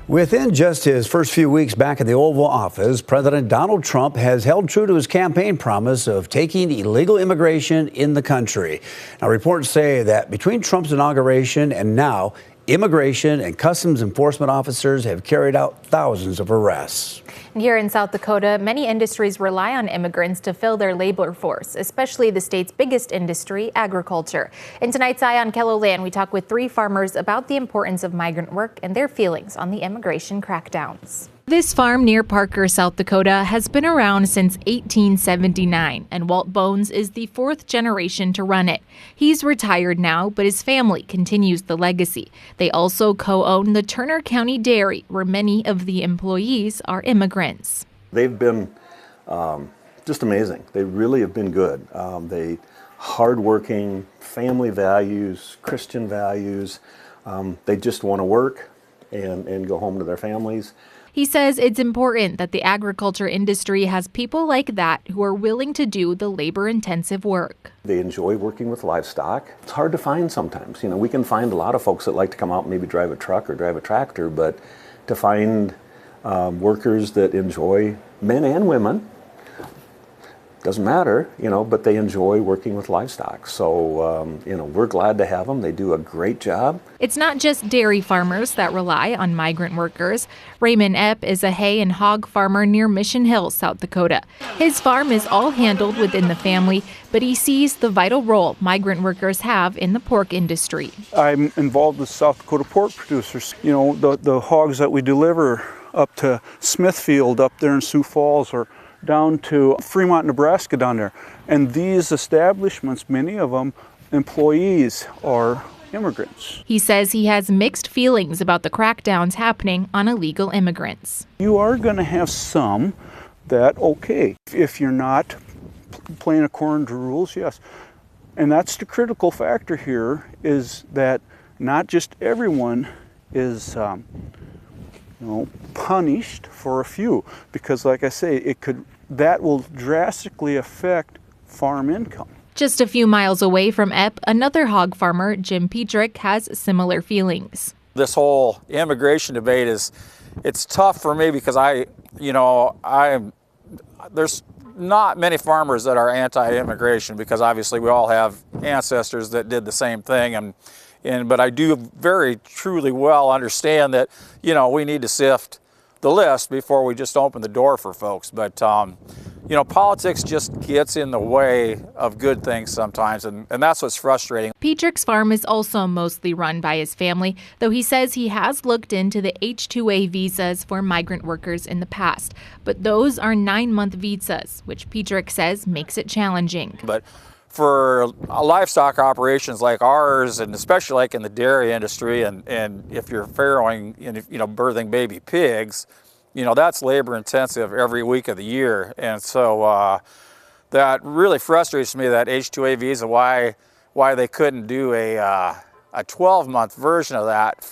Within just his first few weeks back in the Oval Office, President Donald Trump has held true to his campaign promise of taking illegal immigration in the country. Now, reports say that between Trump's inauguration and now, immigration and customs enforcement officers have carried out thousands of arrests. Here in South Dakota, many industries rely on immigrants to fill their labor force, especially the state's biggest industry, agriculture. In tonight's Eye on KELOLAND, we talk with 3 farmers about the importance of migrant work and their feelings on the immigration crackdowns. This farm near Parker, South Dakota, has been around since 1879, and Walt Bones is the 4th generation to run it. He's retired now, but his family continues the legacy. They also co-own the Turner County Dairy, where many of the employees are immigrants. They've been just amazing. They really have been good. They hardworking, family values, Christian values. They just want to work and go home to their families. He says it's important that the agriculture industry has people like that who are willing to do the labor-intensive work. They enjoy working with livestock. It's hard to find sometimes. You know, we can find a lot of folks that like to come out and maybe drive a truck or drive a tractor, but to find workers that enjoy, men and women, doesn't matter, you know, but they enjoy working with livestock. So, you know, we're glad to have them. They do a great job. It's not just dairy farmers that rely on migrant workers. Raymond Epp is a hay and hog farmer near Mission Hills, South Dakota. His farm is all handled within the family, but he sees the vital role migrant workers have in the pork industry. I'm involved with South Dakota pork producers. You know, the hogs that we deliver up to Smithfield up there in Sioux Falls or down to Fremont, Nebraska down there. And these establishments, many of them, employees are immigrants. He says he has mixed feelings about the crackdowns happening on illegal immigrants. You are going to have some that, okay, if you're not playing according to rules, yes. And that's the critical factor here, is that not just everyone is punished for a few, because like I say, that will drastically affect farm income. Just a few miles away from Epp, another hog farmer, Jim Petrick, has similar feelings. This whole immigration debate it's tough for me because there's not many farmers that are anti-immigration, because obviously we all have ancestors that did the same thing, but I do very truly well understand that, you know, we need to sift the list before we just open the door for folks. But, politics just gets in the way of good things sometimes, and that's what's frustrating. Petrick's farm is also mostly run by his family, though he says he has looked into the H-2A visas for migrant workers in the past. But those are 9-month visas, which Petrick says makes it challenging. But for livestock operations like ours, and especially like in the dairy industry, and if you're farrowing, birthing baby pigs, that's labor intensive every week of the year. And so that really frustrates me, that H-2A visa, why they couldn't do a 12-month version of that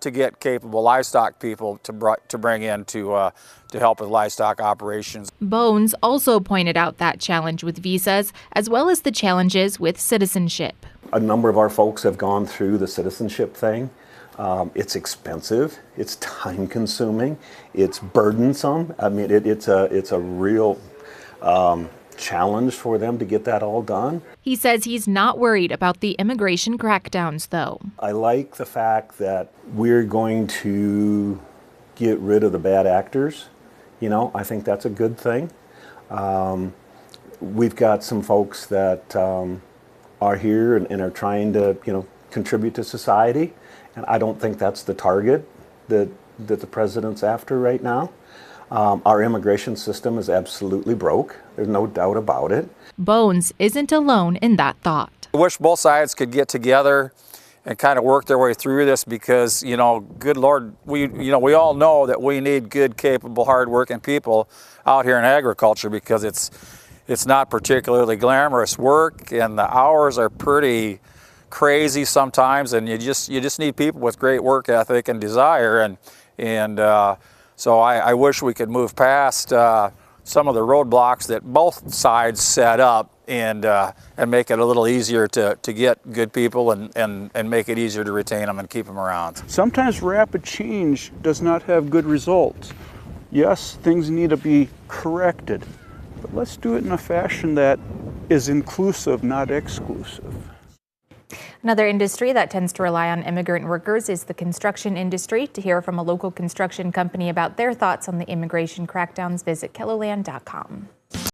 to get capable livestock people to bring in to help with livestock operations. Bones also pointed out that challenge with visas, as well as the challenges with citizenship. A number of our folks have gone through the citizenship thing. It's expensive, it's time-consuming, it's burdensome. I mean, it's a real challenge for them to get that all done. He says he's not worried about the immigration crackdowns, though. I like the fact that we're going to get rid of the bad actors. I think that's a good thing. We've got some folks that are here and are trying to, contribute to society, and I don't think that's the target that the president's after right now. Our immigration system is absolutely broke. There's no doubt about it. Bones isn't alone in that thought. I wish both sides could get together and kind of work their way through this, because, good Lord, we all know that we need good, capable, hardworking people out here in agriculture, because it's not particularly glamorous work, and the hours are pretty crazy sometimes, and you just need people with great work ethic and desire, and so I wish we could move past some of the roadblocks that both sides set up and make it a little easier to get good people and make it easier to retain them and keep them around. Sometimes rapid change does not have good results. Yes, things need to be corrected, but let's do it in a fashion that is inclusive, not exclusive. Another industry that tends to rely on immigrant workers is the construction industry. To hear from a local construction company about their thoughts on the immigration crackdowns, visit KELOLAND.com.